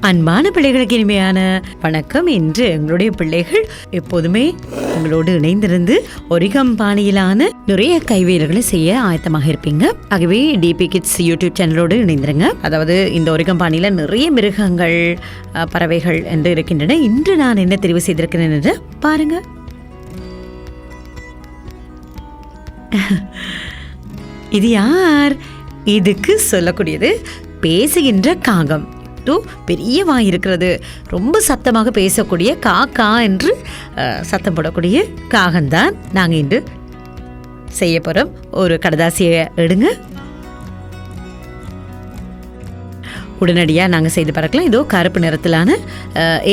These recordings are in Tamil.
அன்பான பிள்ளைகளுக்கு இனிமையான வணக்கம். இன்று எங்களுடைய பிள்ளைகள் எப்போதுமே உங்களோடு இணைந்திருந்து ஒரிகம் பாணியிலான நிறைய கைவேலைகளை செய்ய ஆயத்தமாக இருப்பீங்க. ஆகவே டிபி கிட்ஸ் யூடியூப் சேனலோடு இணைந்திருங்க. அதாவது இந்த ஒரிகம் பாணியில நிறைய மிருகங்கள், பறவைகள் என்று இருக்கின்றன. இன்று நான் என்ன தெரிவு செய்திருக்கிறேன் என்று பாருங்க. இது யார்? இதுக்கு சொல்லக்கூடியது பேசுகின்ற காகம். பெரிய வாய் இருக்கிறது, ரொம்ப சத்தமாக பேசக்கூடிய காக்கா என்று சத்தம் போடக்கூடிய காகம்தான் நாங்கள் இன்று செய்ய போகிறோம். ஒரு கடதாசியை எடுங்க, உடனடியாக நாங்கள் செய்து பார்க்கலாம். இதோ கருப்பு நிறத்திலான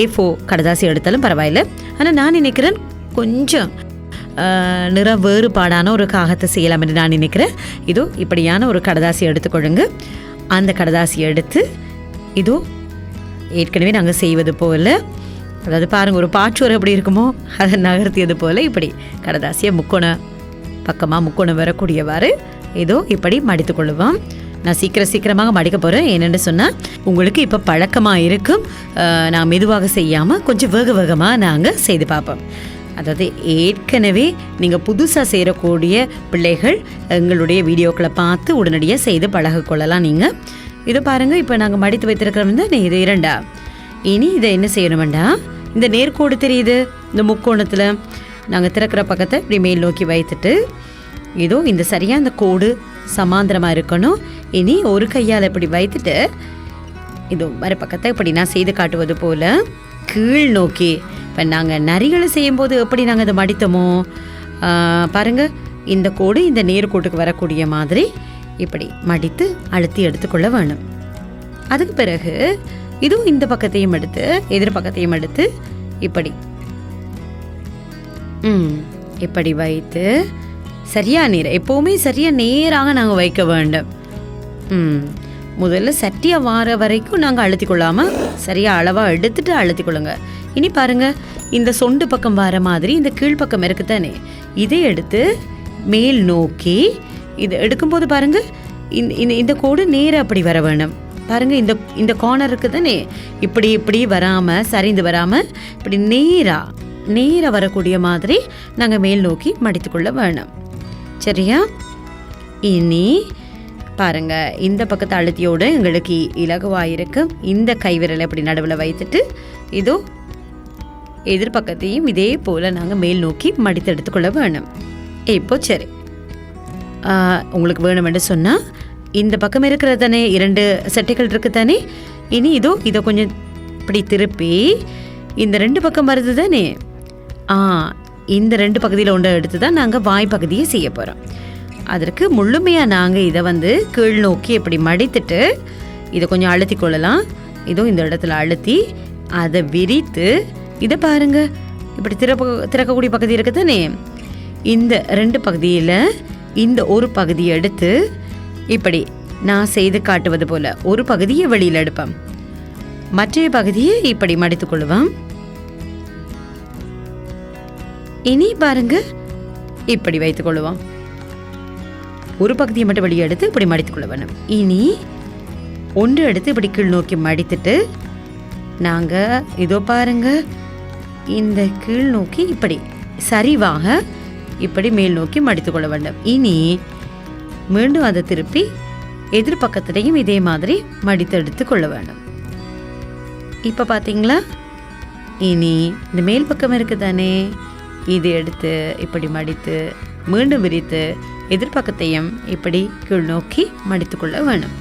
A4 கடதாசி எடுத்தாலும் பரவாயில்லை. ஆனால் நான் நினைக்கிறேன் கொஞ்சம் நிற வேறுபாடான ஒரு காகத்தை செய்யலாம் என்று நான் நினைக்கிறேன். இதோ இப்படியான ஒரு கடதாசி எடுத்துக்கொள்ளுங்க. அந்த கடதாசியை எடுத்து இதோ ஏற்கனவே நாங்கள் செய்வது போல், அதாவது பாருங்கள், ஒரு பாச்சுவரை எப்படி இருக்குமோ அதை நகர்த்தியது போல் இப்படி கடதாசியை முக்கோணம் வரக்கூடியவாறு இதோ இப்படி மடித்து கொள்ளுவோம். நான் சீக்கிரமாக மடிக்க போகிறேன். என்னென்னு சொன்னால் உங்களுக்கு இப்போ பழக்கமாக இருக்கும். நான் மெதுவாக செய்யாமல் கொஞ்சம் வேகமாக நாங்கள் செய்து பார்ப்போம். அதாவது ஏற்கனவே நீங்கள் புதுசாக செய்யக்கூடிய பிள்ளைகள் எங்களுடைய வீடியோக்களை பார்த்து உடனடியாக செய்து பழகிக்கொள்ளலாம். நீங்கள் இதை பாருங்கள், இப்போ நாங்கள் மடித்து வைத்திருக்கிறோம் தான் இது 2. இனி இதை என்ன செய்யணுமெண்டா, இந்த நேர்கோடு தெரியுது, இந்த முக்கோணத்தில் நாங்கள் திறக்கிற பக்கத்தை இப்படி மேல் நோக்கி வைத்துட்டு இதோ இந்த சரியாக இந்த கோடு சமாந்திரமாக இருக்கணும். இனி ஒரு கையால் இப்படி வைத்துட்டு இதோ மறுபக்கத்தை இப்படி நான் செய்து காட்டுவது போல் கீழ் நோக்கி, இப்போ நாங்கள் நரிகளை செய்யும்போது எப்படி நாங்கள் அதை மடித்தோமோ பாருங்கள், இந்த கோடு இந்த நேர்கோட்டுக்கு வரக்கூடிய மாதிரி இப்படி மடித்து அழுத்தி எடுத்துக்கொள்ள வேணும். அதுக்கு பிறகு இதுவும் இந்த பக்கத்தையும் எடுத்து எதிர்பக்கத்தையும் எடுத்து இப்படி வைத்து எப்போவுமே சரியாக நேராக நாங்கள் வைக்க வேண்டும். முதல்ல சட்டியாக வார வரைக்கும் நாங்கள் அழுத்தி கொள்ளாமல் சரியாக அளவாக எடுத்துட்டு அழுத்தி கொள்ளுங்க. இனி பாருங்கள், இந்த சொண்டு பக்கம் வர மாதிரி இந்த கீழ்ப்பக்கம் இருக்குதானே, இதை எடுத்து மேல் நோக்கி இது எடுக்கும்போது பாருங்க, இந்த கோடு நேராக அப்படி வர வேணும். பாருங்க, இந்த கார்னர் இருக்குதானே, இப்படி வராமல் சரிந்து வராமல் இப்படி நேராக வரக்கூடிய மாதிரி நாங்கள் மேல் நோக்கி மடித்துக்கொள்ள வேணும். சரியா? இனி பாருங்க, இந்த பக்கத்தை அழுத்தியோடு எங்களுக்கு இலகுவாயிருக்கும். இந்த கைவிரலை இப்படி நடுவில் வைத்துட்டு இதோ எதிர்பக்கத்தையும் இதே போல் நாங்கள் மேல் நோக்கி மடித்து எடுத்துக்கொள்ள வேணும். இப்போ சரி, உங்களுக்கு வேணுமென்று சொன்னால் இந்த பக்கம் இருக்கிறது தானே, 2 சட்டைகள் இருக்குது தானே. இனி இதை கொஞ்சம் இப்படி திருப்பி இந்த 2 பக்கம் வருது தானே, இந்த 2 பகுதியில் ஒன்றை எடுத்து தான் நாங்கள் வாய் பகுதியை செய்ய போகிறோம். அதற்கு முழுமையாக நாங்கள் இதை கீழ் நோக்கி இப்படி மடித்துட்டு இதை கொஞ்சம் அழுத்தி கொள்ளலாம். இதோ இந்த இடத்துல அழுத்தி அதை விரித்து இதை பாருங்கள், இப்படி திறக்கக்கூடிய பகுதி இருக்குது தானே, இந்த 2 பகுதியில் இந்த ஒரு பகுதியை எடுத்து இப்படி நான் செய்து காட்டுவது போல் ஒரு பகுதியை வெளியில் எடுப்பேன், மற்ற பகுதியை இப்படி மடித்து கொள்ளுவேன். இனி பாருங்க, இப்படி வைத்துக் கொள்ளுவோம். ஒரு பகுதியை மட்டும் வெளியே எடுத்து இப்படி மடித்து கொள்ள வேணும். இனி ஒன்று எடுத்து இப்படி கீழ் நோக்கி மடித்துட்டு நாங்கள் இதோ பாருங்க, இந்த கீழ் நோக்கி இப்படி சரிவாக இப்படி மேல் நோக்கி மடித்து கொள்ள வேண்டும். இனி மீண்டும் அதை திருப்பி எதிர்பக்கத்திலையும் இதே மாதிரி மடித்து எடுத்து கொள்ள வேண்டும். இப்போ பார்த்தீங்களா? இனி இந்த மேல் பக்கம் இருக்குது தானே, இது எடுத்து இப்படி மடித்து மீண்டும் விரித்து எதிர்பக்கத்தையும் இப்படி கீழ் நோக்கி மடித்து கொள்ள வேணும்.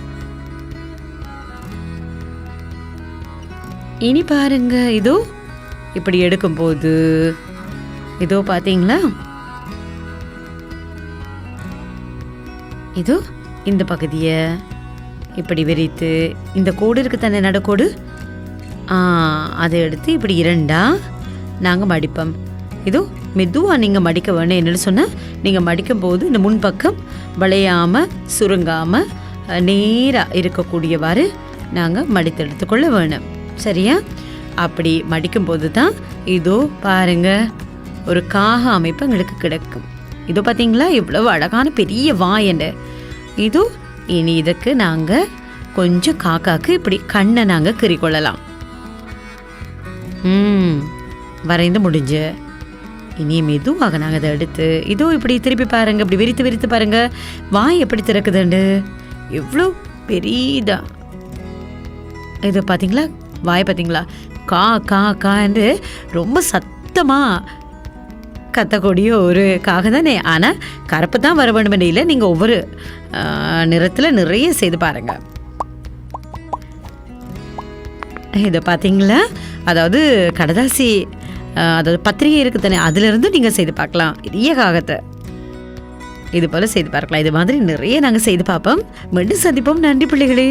இனி பாருங்க, இதோ இப்படி எடுக்கும்போது இதோ பார்த்தீங்களா, இதோ இந்த பகுதியை இப்படி விரித்து இந்த கோடு இருக்குது தானே, நடக்கோடு, அதை எடுத்து இப்படி 2 நாங்கள் மடிப்போம். இதோ மெதுவாக நீங்கள் மடிக்க வேணும். என்னென்னு சொன்னால், நீங்கள் மடிக்கும் போது இந்த முன்பக்கம் வளையாமல் சுருங்காமல் நேராக இருக்கக்கூடியவாறு நாங்கள் மடித்து எடுத்துக்கொள்ள வேணும். சரியா? அப்படி மடிக்கும்போது தான் இதோ பாருங்க, ஒரு காக அமைப்பு எங்களுக்கு கிடைக்கும். இதோ பார்த்தீங்களா, இவ்வளவு அழகான பெரிய வாயண்டு. இதோ இனி இதுக்கு நாங்கள் கொஞ்சம் காக்காக்கு இப்படி கண்ணை நாங்கள் கீறிக்கொள்ளலாம். ம் வரைந்து முடிஞ்சு இனி மெதுவாக நாங்கள் அதை எடுத்து இதோ இப்படி திருப்பி பாருங்க, இப்படி விரித்து விரித்து பாருங்க, வாய் எப்படி திறக்குதுண்டு, எவ்வளோ பெரியதா இது பார்த்தீங்களா, வாய் பார்த்தீங்களா, கா கா கான்னு ரொம்ப சத்தமாக கத்தக்கூடிய ஒரு காகம் தானே. ஆனால் கருப்பு தான் வர வேண்டும் இல்லை, நீங்கள் ஒவ்வொரு நிறத்தில் நிறைய செய்து பாருங்கள். இதை பார்த்தீங்களா, அதாவது கடதாசி அதாவது பத்திரிகை இருக்குது தானே, அதிலிருந்து நீங்கள் செய்து பார்க்கலாம். பெரிய காகத்தை இது போல் செய்து பார்க்கலாம். இது மாதிரி நிறைய நாங்கள் செய்து பார்ப்போம். மீண்டும் சந்திப்போம். நன்றி பிள்ளைகளே.